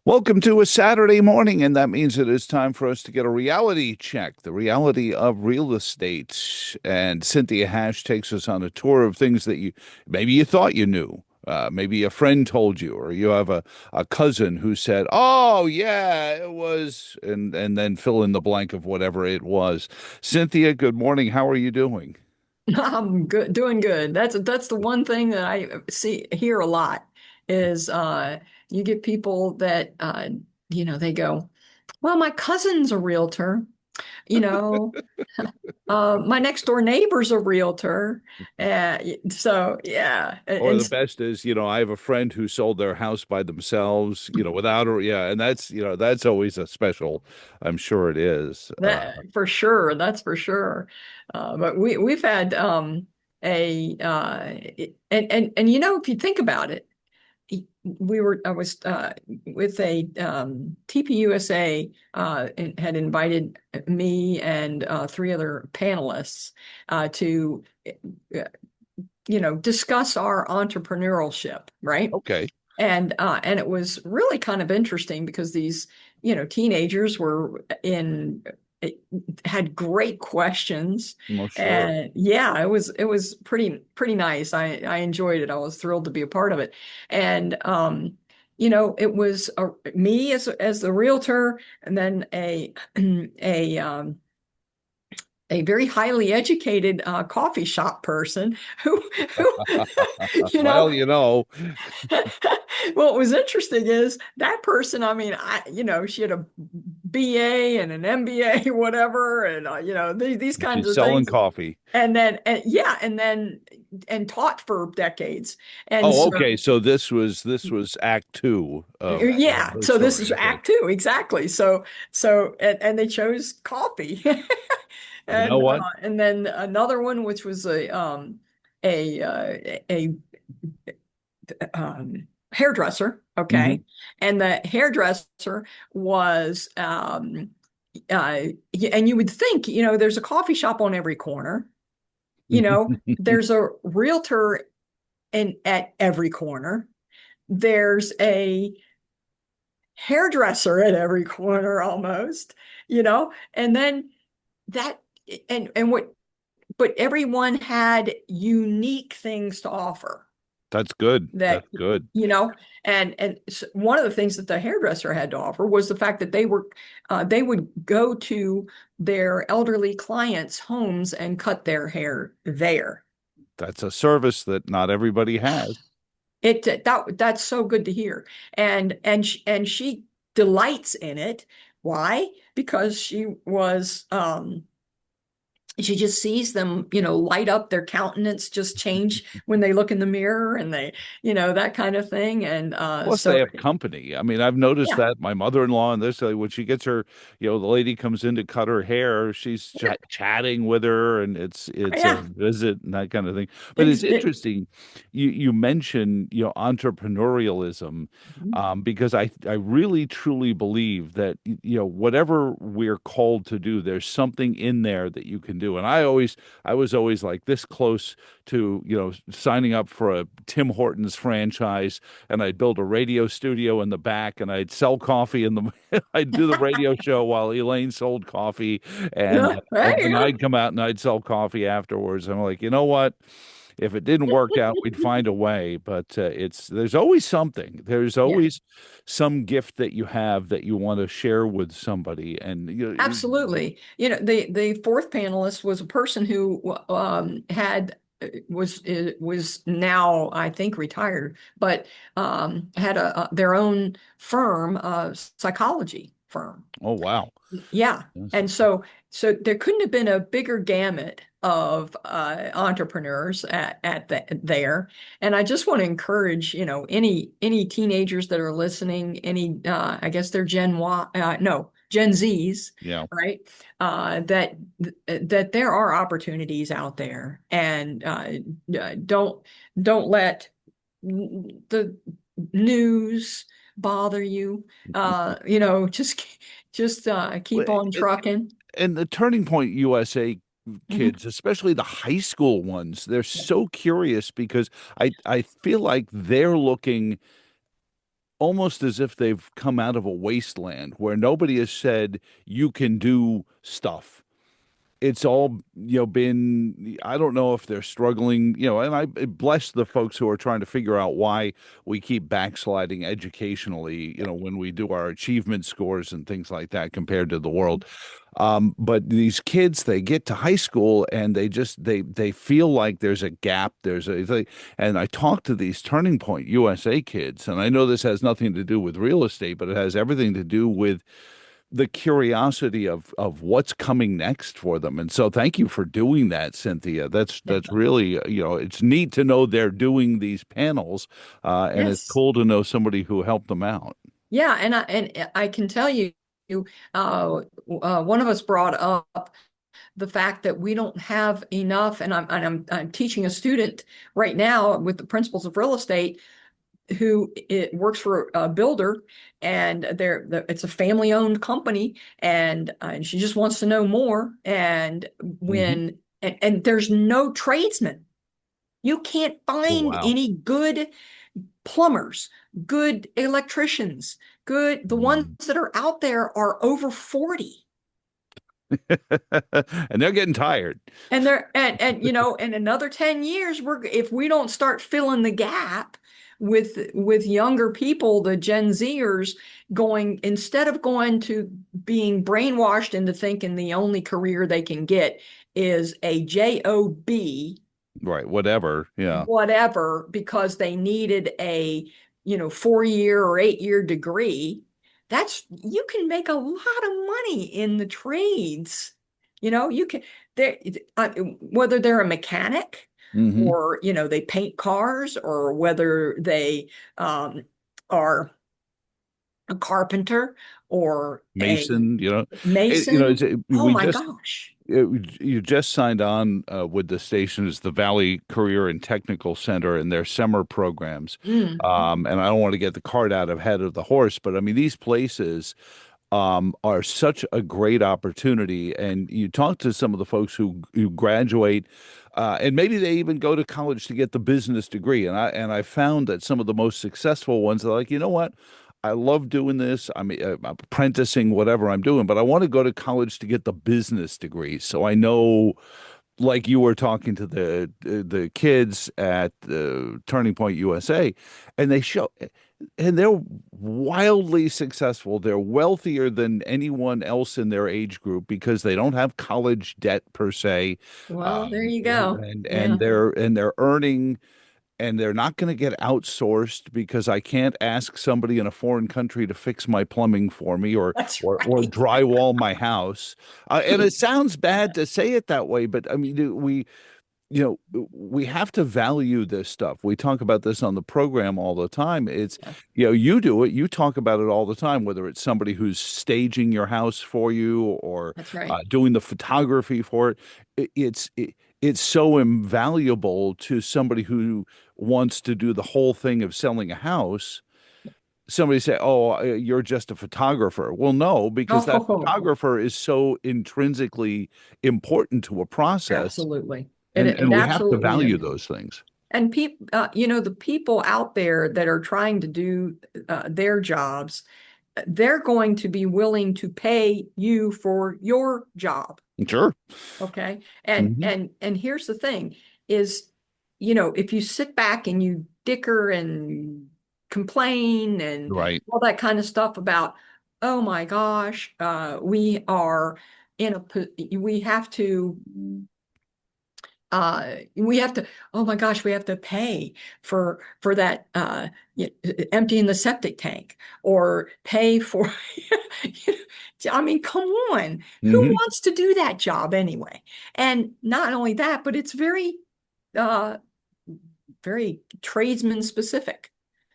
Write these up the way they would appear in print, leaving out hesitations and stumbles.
Welcome to a Saturday morning, and that means it is time for us to get a reality check, the reality of real estate. And Cynthia Hash takes us on a tour of things that maybe you thought you knew. Maybe a friend told you, or you have a cousin who said, "Oh, yeah, it was," and then fill in the blank of whatever it was. Cynthia, good morning. How are you doing? I'm good, doing good. That's the one thing that I see hear a lot is you get people that they go, well, my cousin's a realtor, you know, my next door neighbor's a realtor. So yeah, Or the best is, I have a friend who sold their house by themselves, without her. Yeah. And that's always a special. I'm sure it is. that for sure, that's for sure. But we've had a and if you think about it, I was with a TPUSA and had invited me and three other panelists to discuss our entrepreneurship, right? Okay. And it was really kind of interesting because these teenagers were in had great questions. Well, sure. And yeah, it was pretty nice. I enjoyed it. I was thrilled to be a part of it. And it was me as the realtor, and then a very highly educated coffee shop person who you know Well, you know, what was interesting is that person, I mean, she had a BA and an MBA, whatever, and these kinds she's of selling things. coffee. And taught for decades. And Oh, so, okay. So this was Act Two of yeah, her so this story. is Okay. Act Two, exactly. So they chose coffee. You know what? And then another one, which was a hairdresser, Hmm. okay? And the hairdresser was and you would think, there's a coffee shop on every corner, there's a realtor in at every corner, there's a hairdresser at every corner almost, and then that and what but everyone had unique things to offer That's good. that That's good. one of the things that the hairdresser had to offer was the fact that they would go to their elderly clients' homes and cut their hair there. That's a service that not everybody has. That's so good to hear. And she delights in it. Why? Because she just sees them, light up, their countenance just change when they look in the mirror, and that kind of thing. And Plus, they have company. I mean, I've noticed yeah, that my mother-in-law and this, when she gets her, the lady comes in to cut her hair, she's chatting with her, and it's a yeah, visit and that kind of thing. But ex it's interesting. You mentioned entrepreneurialism, Mhm. because I really truly believe that whatever we're called to do, there's something in there that you can do. And I was always like this close to signing up for a Tim Hortons franchise, and I'd build a radio studio in the back, and I'd sell coffee in the I'd do the radio show while Elaine sold coffee, and Yeah, there you then go. I'd come out and I'd sell coffee afterwards. I'm like, you know what? If it didn't work out, we'd find a way. But there's always something. There's Yeah, always some gift that you have that you want to share with somebody, and absolutely. The fourth panelist was a person who had was now, I think, retired, but had their own firm, psychology firm. oh wow. Yeah. Yes. And so there couldn't have been a bigger gamut of entrepreneurs there. And I just want to encourage, any teenagers that are listening, I guess they're Gen Y, no, Gen Zs, Yeah. right? That there are opportunities out there, and don't let the news bother you. Just Well, keep on trucking. and the Turning Point USA Mhm. kids, especially the high school ones, they're so curious because I feel like they're looking almost as if they've come out of a wasteland where nobody has said you can do stuff. It's all, been, I don't know if they're struggling, and I bless the folks who are trying to figure out why we keep backsliding educationally, when we do our achievement scores and things like that compared to the world. But these kids, they get to high school and they feel like there's a gap. And I talk to these Turning Point USA kids, and I know this has nothing to do with real estate, but it has everything to do with the curiosity of what's coming next for them. And so thank you for doing that, Cynthia. That's really, it's neat to know they're doing these panels, and it's Yes. cool to know somebody who helped them out. Yeah, and I can tell you, one of us brought up the fact that we don't have enough, and I'm teaching a student right now with the principles of real estate who it works for a builder, and it's a family-owned company, and she just wants to know more. And Hmm. and there's no tradesmen. You can't Oh, find wow. any good plumbers, good electricians, the ones Mm. that are out there are over 40. And they're getting tired. And they're and in another 10 years, if we don't start filling the gap with younger people, the Gen Zers, going, instead of going to being brainwashed into thinking the only career they can get is a job, Right. Whatever. Yeah. whatever, because they needed a 4 year or 8 year degree. That's You can make a lot of money in the trades. You can, they whether they're a mechanic, Hmm. or they paint cars, or whether they are a carpenter or a Mason, mason. Oh we my just gosh. you just signed on with the station as the Valley Career and Technical Center in their summer programs. Mm, And I don't want to get the cart out ahead of the horse, but I mean, these places are such a great opportunity. And you talk to some of the folks who graduate, and maybe they even go to college to get the business degree. And I found that some of the most successful ones are like, you know what? I love doing this. I'm apprenticing, whatever I'm doing, but I want to go to college to get the business degree. So I know, like you were talking to the kids at Turning Point USA, and they're wildly successful. They're wealthier than anyone else in their age group because they don't have college debt per se, well, there you go. and Yeah, they're earning, and they're not going to get outsourced because I can't ask somebody in a foreign country to fix my plumbing for me or that's or right. drywall my house. And it sounds bad to say it that way, but I mean, we have to value this stuff. We talk about this on the program all the time. Yeah, You do it, you talk about it all the time, whether it's somebody who's staging your house for you or that's right. doing the photography for it. It's so invaluable to somebody who wants to do the whole thing of selling a house. Somebody say, "Oh, you're just a photographer." Well, no, because that Oh, photographer is so intrinsically important to a process, absolutely. It and it we have to absolutely value is. those things. And the people out there that are trying to do their jobs, they're going to be willing to pay you for your job. Sure. Okay. And Hmm. and and here's the thing is, if you sit back and you dicker and complain and Right. all that kind of stuff about, oh my gosh, we have to, oh my gosh, we have to pay for that, emptying the septic tank, or pay for, I mean, come on. Who Hmm. wants to do that job anyway? And not only that, but it's uh, very tradesman specific.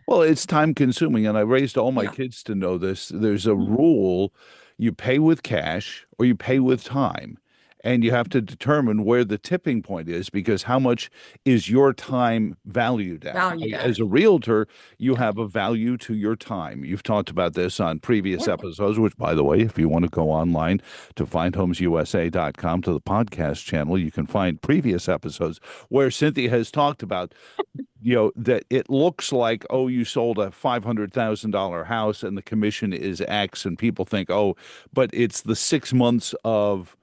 Well, it's time consuming, and I raised all my Yeah. kids to know this. There's a Mhm. rule: you pay with cash or you pay with time. and you have to determine where the tipping point is, because how much is your time valued at? Value As that. a realtor, you Yeah. have a value to your time. You've talked about this on previous Yeah. episodes, which, by the way, if you want to go online to findhomesusa.com to the podcast channel, you can find previous episodes where Cynthia has talked about, that it looks like, oh, you sold a $500,000 house and the commission is X, and people think, oh, but it's the 6 months of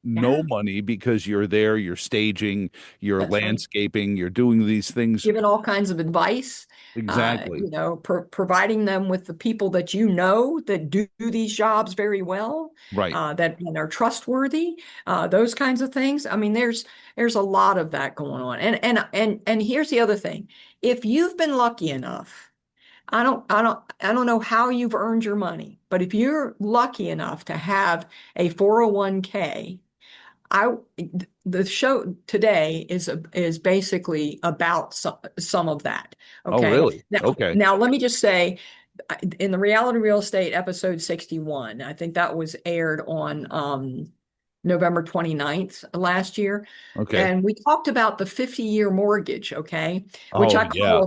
no Yeah. money because you're there, you're staging, you're That's right. landscaping, you're doing these things. Giving all kinds of advice, Exactly. providing them with the people that you know that do these jobs very well, Right. that and are trustworthy, those kinds of things. I mean, there's a lot of that going on. And here's the other thing. If you've been lucky enough, I don't know how you've earned your money, but if you're lucky enough to have a 401k, I the show today is basically about some of that. Oh, Okay. really? Now, Okay. now let me just say, in the Reality Real Estate episode 61, I think that was aired on November 29th last year. Okay. And we talked about the 50-year mortgage, okay, which Oh, yeah.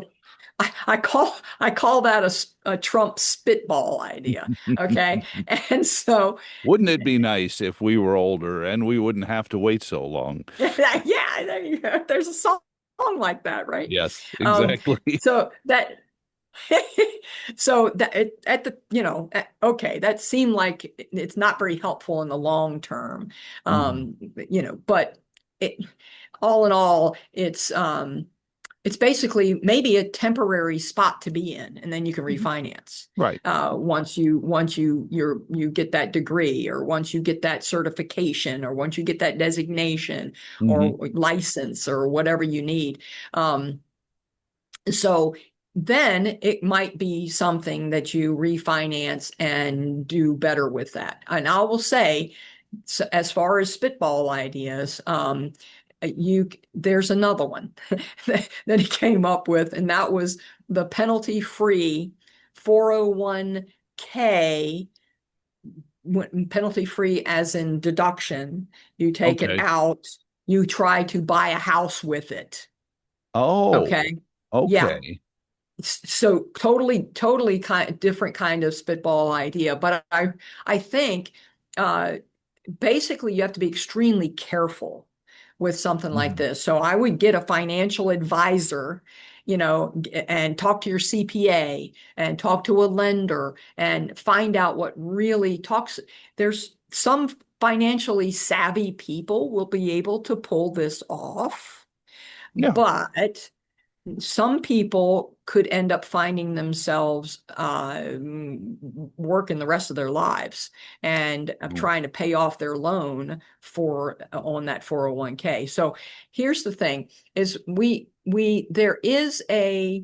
I call that a Trump spitball idea. Okay. And so Wouldn't it be nice if we were older and we wouldn't have to wait so long? yeah, there you go. There's a song like that, right? Yes, Um, exactly. so that so that at the okay, that seemed like it's not very helpful in the long term. Mhm. But it all in all, it's basically maybe a temporary spot to be in, and then you can Mhm. refinance Right. once you get that degree, or once you get that certification, or once you get that designation Hmm. or license or whatever you need. So then it might be something that you refinance and do better with that. And I will say, so as far as spitball ideas, you there's another one that he came up with, and that was the penalty-free 401k, penalty-free as in deduction. You take it Okay. out, you try to buy a house with it. Oh, Okay. Yeah. okay. So totally different kind of spitball idea. But I think uh, basically you have to be extremely careful with something like Mhm. this. So I would get a financial advisor, and talk to your CPA and talk to a lender and find out what really talks. There's some financially savvy people will be able to pull this off, Yeah. but some people could end up finding themselves working the rest of their lives and of Mm. trying to pay off their loan for on that 401k. So here's the thing is we there is a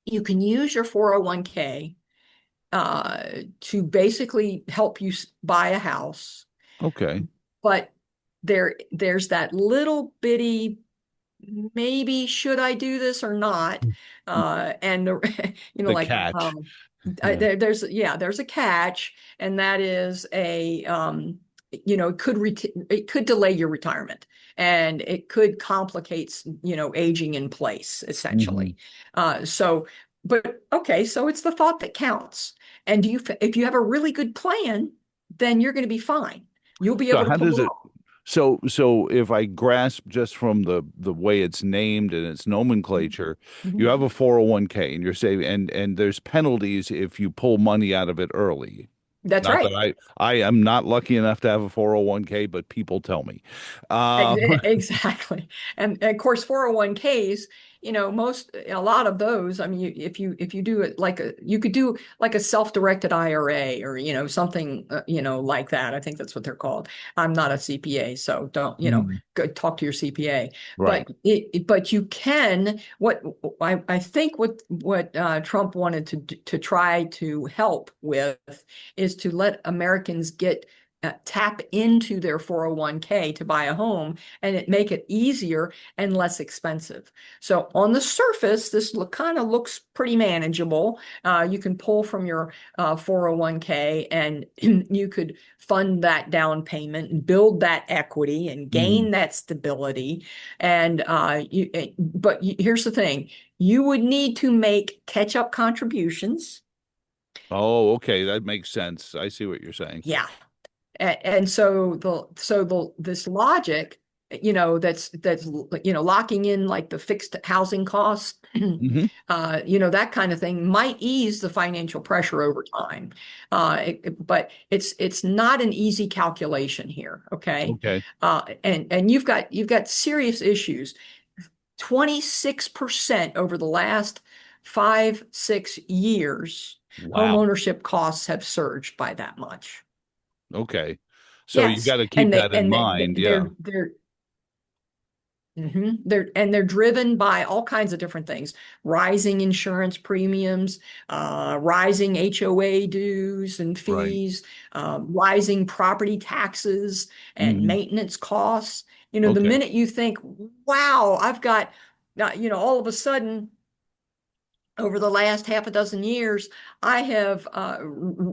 you can use your 401k to basically help you buy a house, Okay. but there's that little bitty maybe should I do this or not? And The like catch. Yeah. there's a catch, and that is it could delay your retirement, and it could complicate aging in place Hmm. essentially. But okay, so it's the thought that counts. And if you have a really good plan, then you're going to be fine. You'll be So able to how pull does it it? off. So if I grasp just from the way it's named and its nomenclature, you Mhm. have a 401k and you're saving, and there's penalties if you pull money out of it early. That's Not that right. I am not lucky enough to have a 401k, but people tell me. Um, Exactly. And of course, 401ks, a lot of those, I mean, if you do it you could do like a self-directed IRA, or, something, like that. I think that's what they're called. I'm not a CPA, so don't, mhm. go talk to your CPA. Right. But you can, I think what Trump wanted to try to help with is to let Americans get tap into their 401k to buy a home and make it easier and less expensive. So on the surface, this kind of looks pretty manageable. You can pull from your 401k and you could fund that down payment and build that equity and Hmm. gain that stability. And but here's the thing, you would need to make catch-up contributions. Oh, okay. That makes sense. I see what you're saying. Yeah. And so this logic, that's locking in like the fixed housing costs, Hmm. that kind of thing might ease the financial pressure over time. But it's not an easy calculation here, okay? Okay. And you've got serious issues. 26% over the last 5, 6 years, home Wow. ownership costs have surged by that much. Okay. So you Yes, got to keep and they that in and mind. Yeah. they're driven by all kinds of different things: rising insurance premiums, rising HOA dues and Right. fees, rising property taxes and Hmm. maintenance costs. The Okay. minute you think, "Wow, I've got," all of a sudden, over the last half a dozen years, I have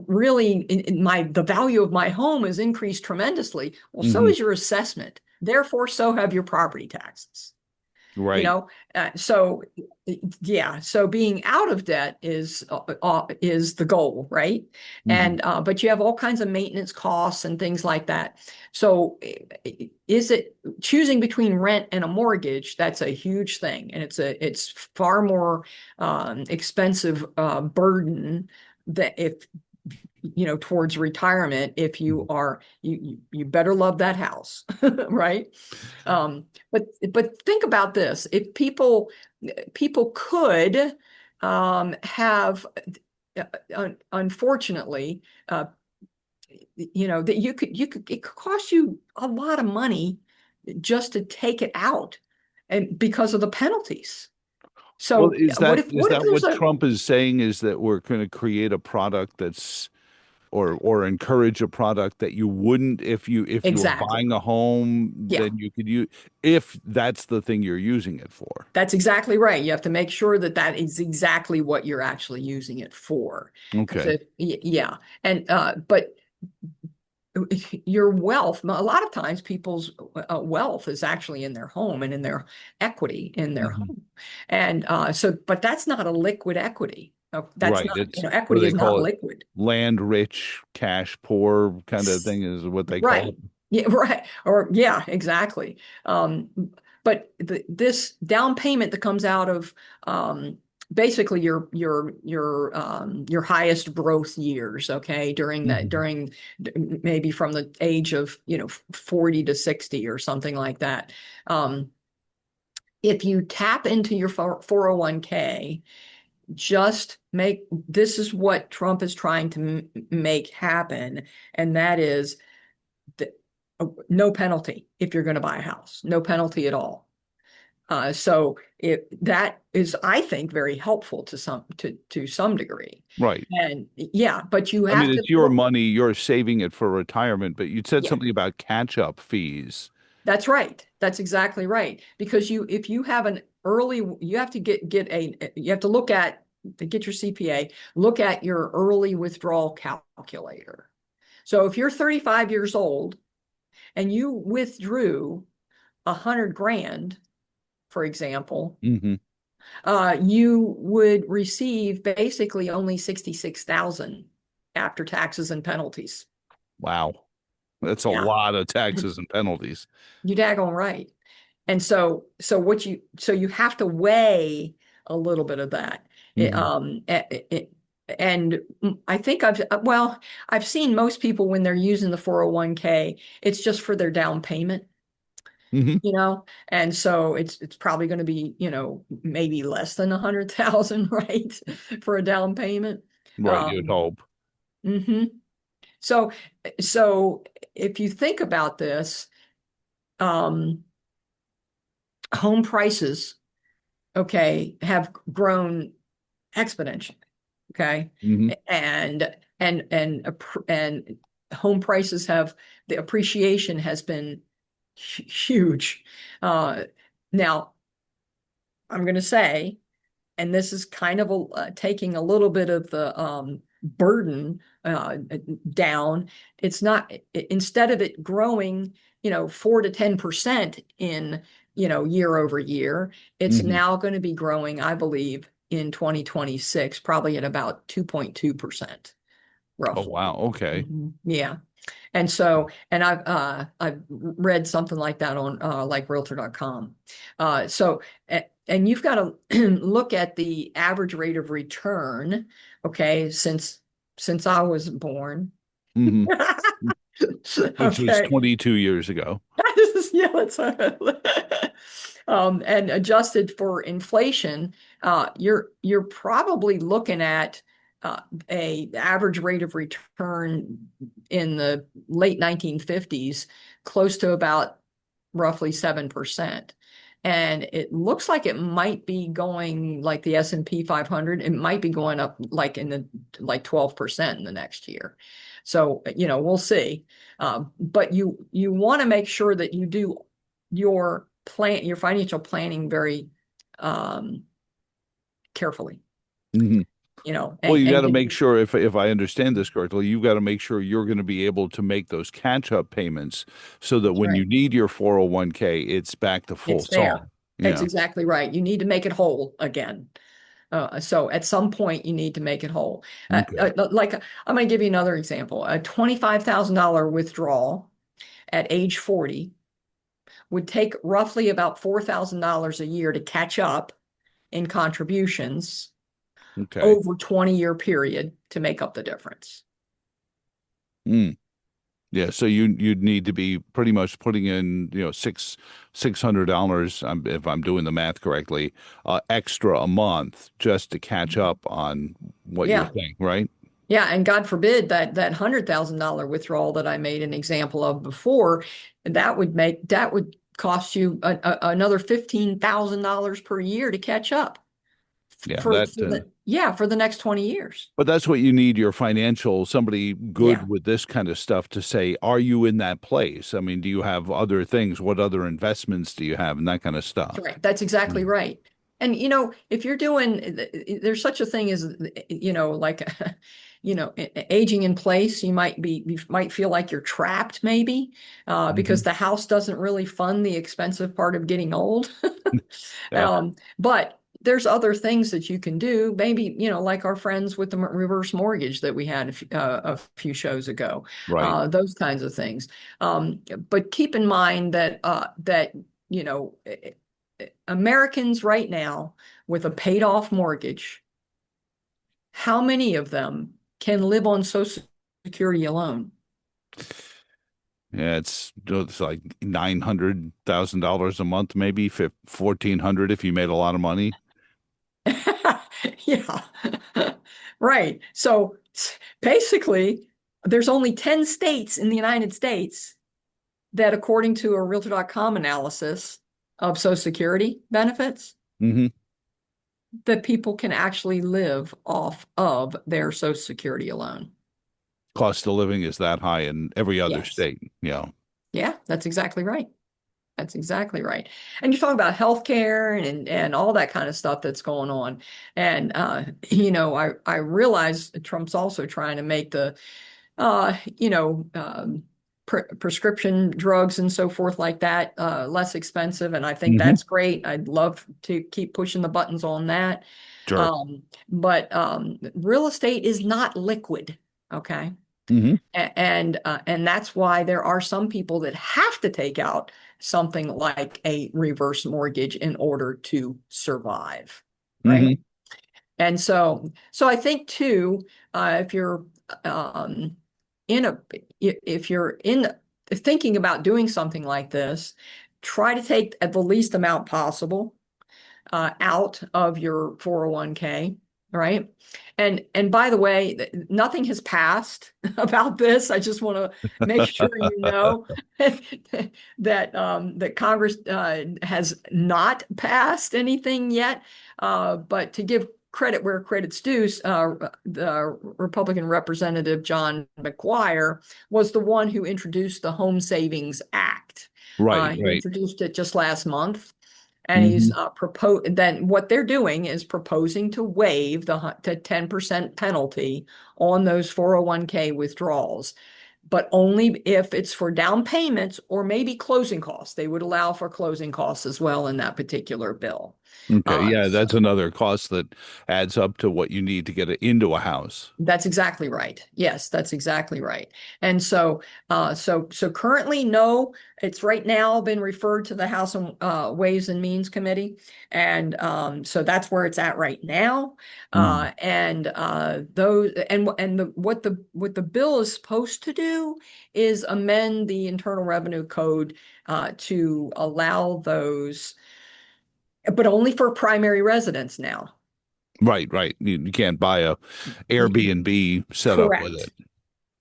really the value of my home has increased tremendously. Well, so Hmm. is your assessment. Therefore, so have your property taxes. You Right. know, so yeah, so being out of debt is the goal, right? Hmm. And but you have all kinds of maintenance costs and things like that. So is it choosing between rent and a mortgage? That's a huge thing, and it's far more expensive burden that if towards retirement if you better love that house, right? But think about this. If people could have unfortunately uh, that you could it could cost you a lot of money just to take it out and because of the penalties. Well, So is what that if is what if that there's what a Trump is saying is that we're going to create a product that's or encourage a product that you wouldn't if you were exactly. buying a home, Yeah, then you could use if that's the thing you're using it for. that's exactly right. You have to make sure that that is exactly what you're actually using it for. Because Okay. yeah, and but your wealth, a lot of times people's wealth is actually in their home and in their equity in their Hmm. home. And but that's not a liquid equity. That's Right. not, It's what do equity they is not call it? liquid. Land rich, cash poor kind of thing is what they call Right. it. Yeah, right. Or yeah, exactly. But this down payment that comes out of basically your highest growth years, okay, Hmm. during maybe from the age of 40 to 60 or something like that. Um, if you tap into your 401k, just make this is what Trump is trying to make happen, and that is no penalty if you're going to buy a house, no penalty at all. So that is, I think, very helpful to some degree. Right. And yeah, but you I mean, have to it's your look. money, you're saving it for retirement, but you said Yeah, something about catch-up fees. that's right. That's exactly right. Because if you have an early, you have to you have to look at to get your CPA, look at your early withdrawal calculator. So if you're 35 years old and you withdrew 100 grand, for example, Hmm. you would receive basically only 66,000 after taxes and penalties. Wow. That's a Yeah, lot of taxes and penalties. you daggone right. And so you have to weigh a little bit of that. Hmm. And I think I've seen most people when they're using the 401k, it's just for their down payment. Hmm. And so it's probably going to be, maybe less than 100,000, right, for a down payment. Right, you'd Um, hope. mhm. So so if you think about this, um, home prices, okay, have grown exponentially, okay, Hmm. and home prices the appreciation has been huge. Now, I'm going to say, and this is kind of taking a little bit of the burden down. It's not, instead of it growing, 4 to 10% in, year over year, it's Hmm. now going to be growing, I believe, in 2026, probably at about 2.2%, Oh, roughly. wow. Okay. Yeah. And so, and I've read something like that on like Realtor.com. So, and you've got to look at the average rate of return, okay, since I was born. Hmm. Which was Okay. 22 years ago. Yeah, that's and adjusted for inflation, you're probably looking at a average rate of return in the late 1950s, close to about roughly 7%. And it looks like it might be going like the S&P 500, it might be going up like in the like 12% in the next year. So, we'll see. But you want to make sure that you do your financial planning very um, carefully, Hmm. Well, you got and to make sure, if I understand this correctly, you've got to make sure you're going to be able to make those catch-up payments so that that's when you right. need your 401k, it's back to full It's there. song. It's Yeah. exactly right. You need to make it whole again. So at some point, you need to make it whole. Okay. Like I'm going to give you another example. A $25,000 withdrawal at age 40 would take roughly about $4,000 a year to catch up in contributions Okay. over 20-year period to make up the difference. Mm. Yeah. So you'd need to be pretty much putting in, $600, if I'm doing the math correctly, extra a month just to catch up on what you're Yeah. saying, right? Yeah, and God forbid that $100,000 withdrawal that I made an example of before, that would cost you another $15,000 per year to catch up Yeah. That. for the next 20 years. But that's what you need your financial, somebody Yeah, good with this kind of stuff to say, are you in that place? I mean, do you have other things? What other investments do you have and that kind of that's stuff? right. That's exactly Mm. right. And if you're doing, there's such a thing as, like, aging in place. You might feel like you're trapped, maybe, because Hmm. the house doesn't really fund the expensive part of getting old. Yeah. But there's other things that you can do. Maybe, like our friends with the reverse mortgage that we had a few shows ago, Right. those kinds of things. But keep in mind that you know, Americans right now with a paid off mortgage, how many of them can live on Social Security alone? Yeah, it's like $900,000 a month, maybe 1,400 if you made a lot of money. Yeah, right. So basically, there's only 10 states in the United States that, according to a Realtor.com analysis of Social Security benefits, Hmm. that people can actually live off of their Social Security alone. Cost of living is that high in every other Yes. state. Yeah. Yeah, that's exactly right. That's exactly right. And you talk about healthcare and all that kind of stuff that's going on. And I realize Trump's also trying to make the prescription drugs and so forth like that less expensive. And I think Hmm. that's great. I'd love to keep pushing the buttons on that. Sure. But real estate is not liquid. Okay. Hmm. And that's why there are some people that have to take out something like a reverse mortgage in order to survive, right? Hmm. And so I think too, if you're um, in a if you're in thinking about doing something like this, try to take at the least amount possible out of your 401k, right? And by the way, nothing has passed about this. I just want to make sure you know that Congress has not passed anything yet. But to give credit where credit's due, the Republican Representative John McGuire was the one who introduced the Home Savings Act. Right, He right. introduced it just last month. And he's Hmm. proposed, then what they're doing is proposing to waive the 10% penalty on those 401k withdrawals, but only if it's for down payments or maybe closing costs. They would allow for closing costs as well in that particular bill. Okay, Uh, yeah, so that's another cost that adds up to what you need to get it into a house. That's exactly right. Yes, that's exactly right. And so currently, no, it's right now been referred to the House and Ways and Means Committee, and so that's where it's at right now. Mm. What the bill is supposed to do is amend the Internal Revenue Code to allow those, but only for primary residents now. Right, right. You can't buy a Airbnb setup with Correct. it.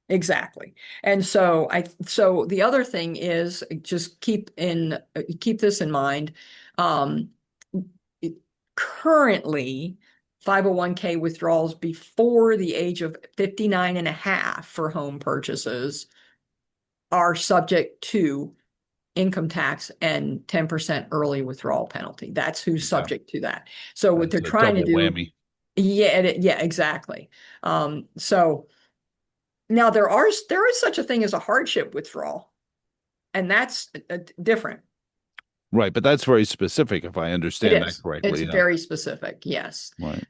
Exactly. And so the other thing is just keep this in mind. Um, Currently 501k withdrawals before the age of 59 and a half for home purchases are subject to income tax and 10% early withdrawal penalty. That's who's Yeah, subject to that. So what they're that's a trying to double do, whammy. yeah, exactly. So now there is such a thing as a hardship withdrawal, and that's different. Right, but that's very specific if I It understand that is. It's correctly. Yeah. very specific. Yes. Right.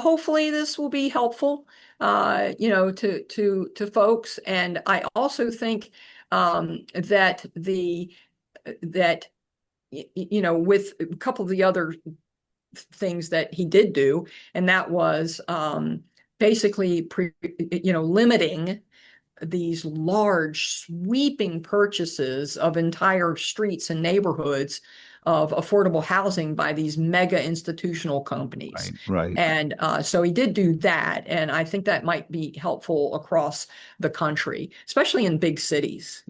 Hopefully this will be helpful, to folks. And I also think that with a couple of the other things that he did do, and that was basically limiting these large sweeping purchases of entire streets and neighborhoods of affordable housing by these mega institutional companies. Right, right. And so he did do that. And I think that might be helpful across the country, especially in big cities.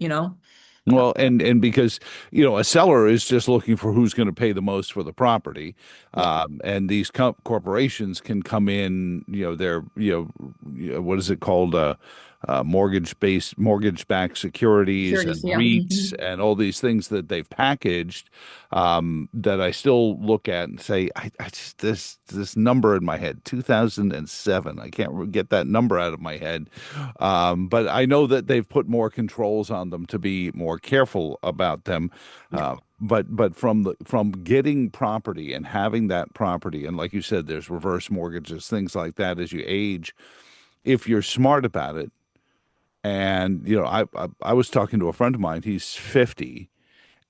Well, and because a seller is just looking for who's going to pay the most for the property, Yeah. and these corporations can come in. They're what is it called? Mortgage-backed securities and Securities. Yeah. REITs and all these things that they've packaged, that I still look at and say, I just, this number in my head, 2007. I can't get that number out of my head. But I know that they've put more controls on them to be more careful about them. Yeah. But from getting property and having that property, and like you said, there's reverse mortgages, things like that as you age. If you're smart about it, and I was talking to a friend of mine. He's 50,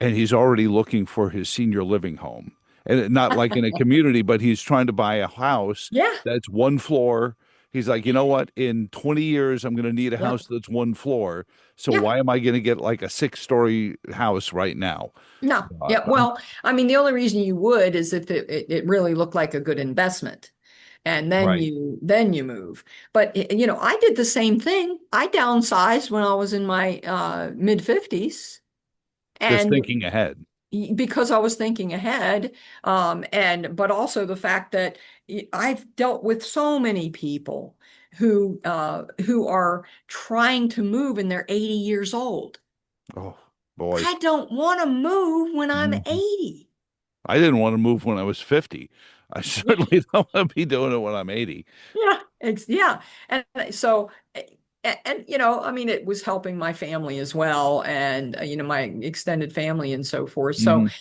and he's already looking for his senior living home, and not like in a community, but he's trying to buy a house Yeah. that's one floor. He's like, you know what? In 20 years, I'm going to need a Yeah. house that's one floor. So Yeah. why am I going to get like a 6-story house right now? No. Yeah. Well, I mean, the only reason you would is if it really looked like a good investment. And then Right. you move. But I did the same thing. I downsized when I was in my mid 50s, Just and thinking ahead. because I was thinking ahead, and but also the fact that I've dealt with so many people who are trying to move and they're 80 years old. Oh, boy. I don't want to move when I'm Mhm. 80. I didn't want to move when I was 50. I certainly don't want to be doing it when I'm 80. Yeah, yeah. And so I mean it was helping my family as well, and my extended family and so forth. So Mhm.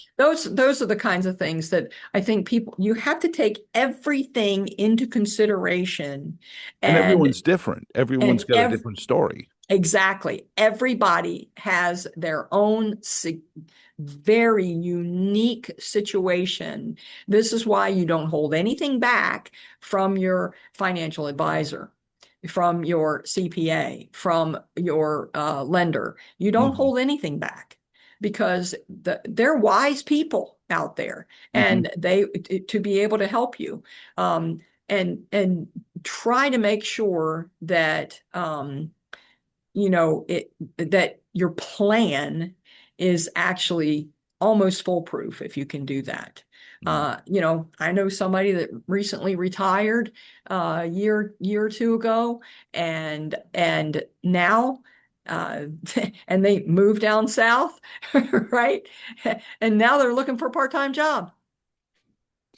those are the kinds of things that I think people you have to take everything into consideration, And and everyone's different. Everyone's and got a different story. exactly. Everybody has their own very unique situation. This is why you don't hold anything back from your financial advisor, from your CPA, from your lender. You don't Hmm. hold anything back because they're wise people out there, Hmm. and they to be able to help you, and try to make sure that that your plan is actually almost foolproof if you can do that. Mm. I know somebody that recently retired year or two ago, and now and they moved down south, right? And now they're looking for a part-time job.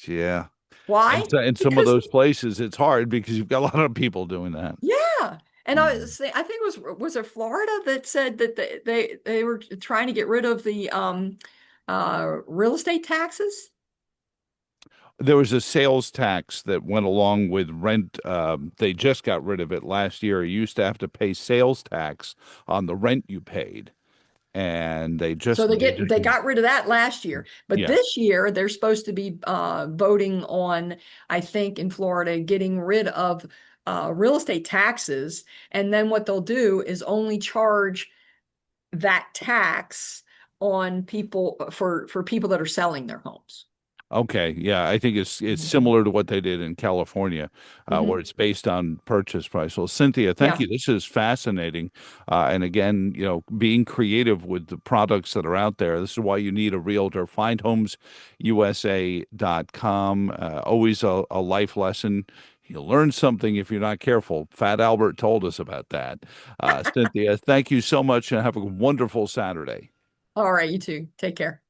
Yeah. And Why? so in some of Because those places, it's hard because you've got a lot of people doing that. yeah. And Mm. I think was it Florida that said that they were trying to get rid of the real estate taxes? There was a sales tax that went along with rent. They just got rid of it last year. You used to have to pay sales tax on the rent you paid, and So they just they got rid of that last year, but yeah. this year they're supposed to be voting on, I think, in Florida, getting rid of real estate taxes, and then what they'll do is only charge that tax on people for people that are selling their homes. Okay, yeah, I think it's Mhm. similar to what they did in California, where Mhm. it's based on purchase price. Well, Cynthia, thank Yeah. you. This is fascinating, and again, being creative with the products that are out there. This is why you need a realtor. FindHomesUSA.com. Always a life lesson. You'll learn something if you're not careful. Fat Albert told us about that. Cynthia, thank you so much, and have a wonderful Saturday. All right, you too. Take care.